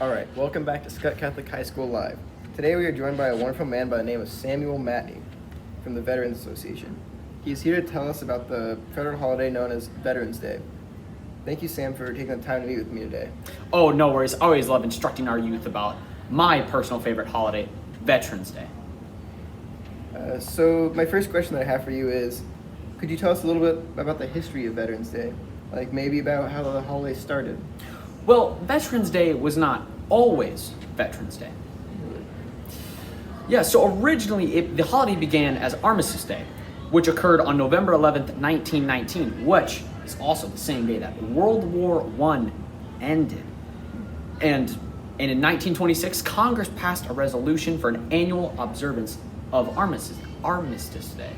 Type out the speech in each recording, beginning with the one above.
All right, welcome back to Scott Catholic High School Live. Today we are joined by a wonderful man by the name of Samuel Matney from the Veterans Association. He is here to tell us about the federal holiday known as Veterans Day. Thank you, Sam, for taking the time to meet with me today. Oh, no worries. I always love instructing our youth about my personal favorite holiday, Veterans Day. So my first question that I have for you is, could you tell us a little bit about the history of Veterans Day? Like maybe about how the holiday started? Well, Veterans Day was not always Veterans Day. Yeah, so originally the holiday began as Armistice Day, which occurred on November 11th, 1919, which is also the same day that World War I ended. And in 1926, Congress passed a resolution for an annual observance of Armistice Day.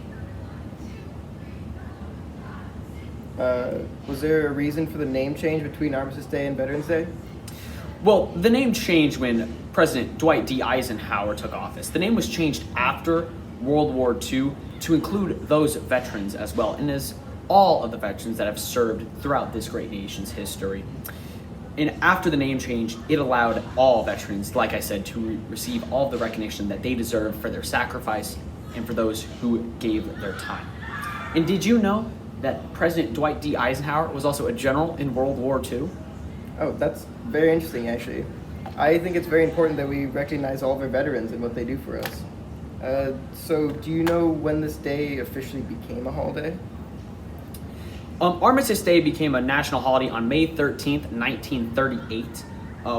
Was there a reason for the name change between Armistice Day and Veterans Day? Well, the name changed when President Dwight D. Eisenhower took office. The name was changed after World War II to include those veterans as well, and as all of the veterans that have served throughout this great nation's history. And after the name change, it allowed all veterans, like I said, to receive all of the recognition that they deserve for their sacrifice and for those who gave their time. And did you know that President Dwight D. Eisenhower was also a general in World War II? Oh, that's very interesting, actually. I think it's very important that we recognize all of our veterans and what they do for us. So, do you know when this day officially became a holiday? Armistice Day became a national holiday on May 13th, 1938,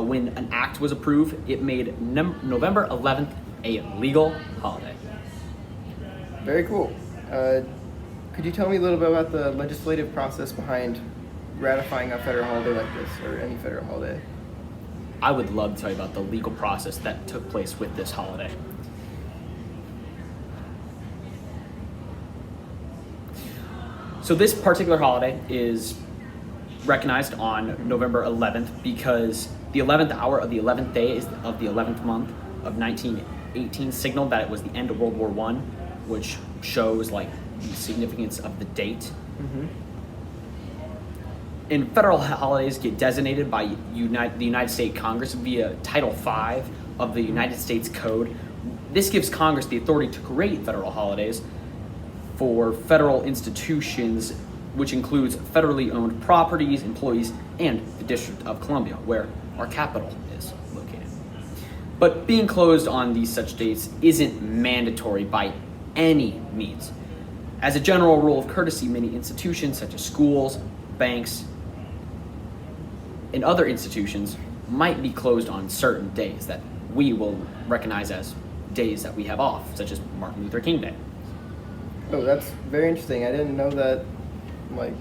when an act was approved. It made November 11th a legal holiday. Very cool. Could you tell me a little bit about the legislative process behind ratifying a federal holiday like this, or any federal holiday? I would love to tell you about the legal process that took place with this holiday. So this particular holiday is recognized on November 11th because the 11th hour of the 11th day is of the 11th month of 1918 signaled that it was the end of World War I, which shows like the significance of the date. Mm-hmm. And federal holidays get designated by the United States Congress via Title V of the United States Code. This gives Congress the authority to create federal holidays for federal institutions, which includes federally owned properties, employees, and the District of Columbia, where our capital is located. But being closed on these such dates isn't mandatory by any means. As a general rule of courtesy, many institutions such as schools, banks, and other institutions might be closed on certain days that we will recognize as days that we have off, such as Martin Luther King Day. Oh, that's very interesting. I didn't know that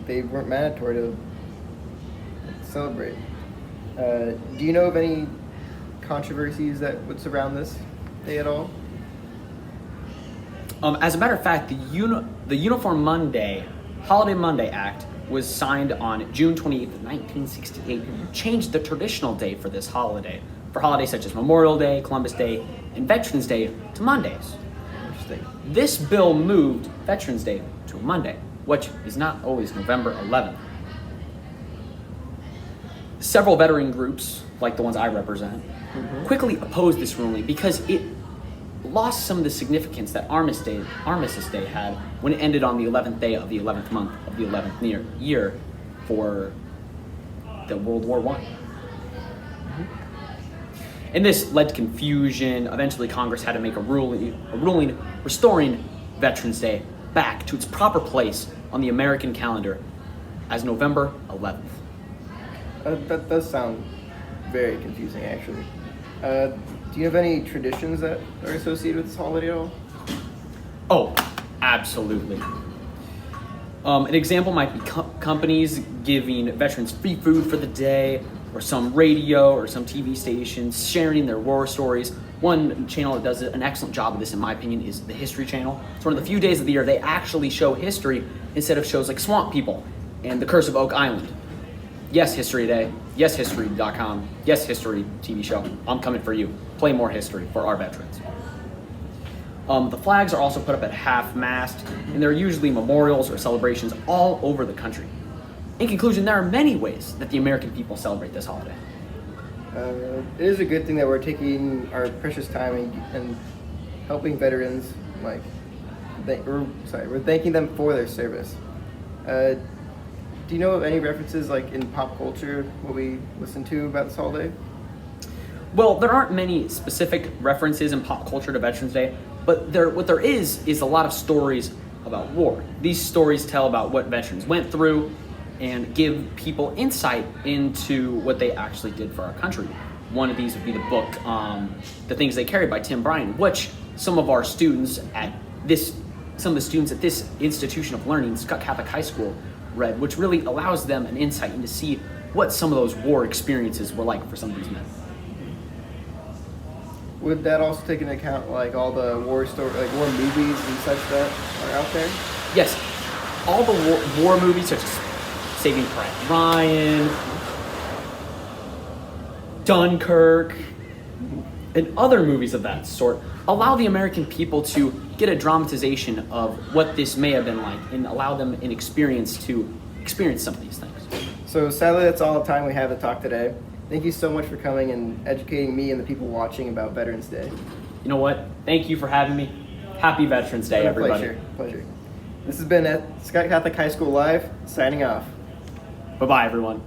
they weren't mandatory to celebrate. Do you know of any controversies that would surround this day at all? As a matter of fact, the Uniform Holiday Monday Act was signed on June 28th, 1968, changed the traditional day for this holiday, for holidays such as Memorial Day, Columbus Day, and Veterans Day to Mondays. Interesting. This bill moved Veterans Day to a Monday, which is not always November 11th. Several veteran groups, like the ones I represent, quickly opposed this ruling because it lost some of the significance that Armistice Day had when it ended on the 11th day of the 11th month of the 11th year for the World War I. And this led to confusion. Eventually, Congress had to make a ruling restoring Veterans Day back to its proper place on the American calendar as November 11th. That does sound very confusing, actually. Do you have any traditions that are associated with this holiday at all? Oh, absolutely. An example might be companies giving veterans free food for the day, or some radio or some TV stations sharing their war stories. One channel that does an excellent job of this, in my opinion, is the History Channel. It's one of the few days of the year they actually show history instead of shows like Swamp People and The Curse of Oak Island. Yes, History Day. Yes, History.com. Yes, History TV show. I'm coming for you. Play more history for our veterans. The flags are also put up at half-mast, and there are usually memorials or celebrations all over the country. In conclusion, there are many ways that the American people celebrate this holiday. It is a good thing that we're taking our precious time and helping veterans. Like, we're thanking them for their service. Do you know of any references like in pop culture what we listen to about this holiday? Well, there aren't many specific references in pop culture to Veterans Day, but what there is a lot of stories about war. These stories tell about what veterans went through and give people insight into what they actually did for our country. One of these would be the book, The Things They Carried by Tim Bryan, which some of the students at this institution of learning, Scott Catholic High School, read, which really allows them an insight into see what some of those war experiences were like for some of these men. Would that also take into account like all the war movies and such that are out there? Yes, all the war movies such as Saving Private Ryan, Dunkirk, and other movies of that sort allow the American people to get a dramatization of what this may have been like and allow them an experience to experience some of these things. So sadly, that's all the time we have to talk today. Thank you so much for coming and educating me and the people watching about Veterans Day. You know what? Thank you for having me. Happy Veterans Day, everybody. Pleasure. This has been at Scott Catholic High School Live, signing off. Bye-bye, everyone.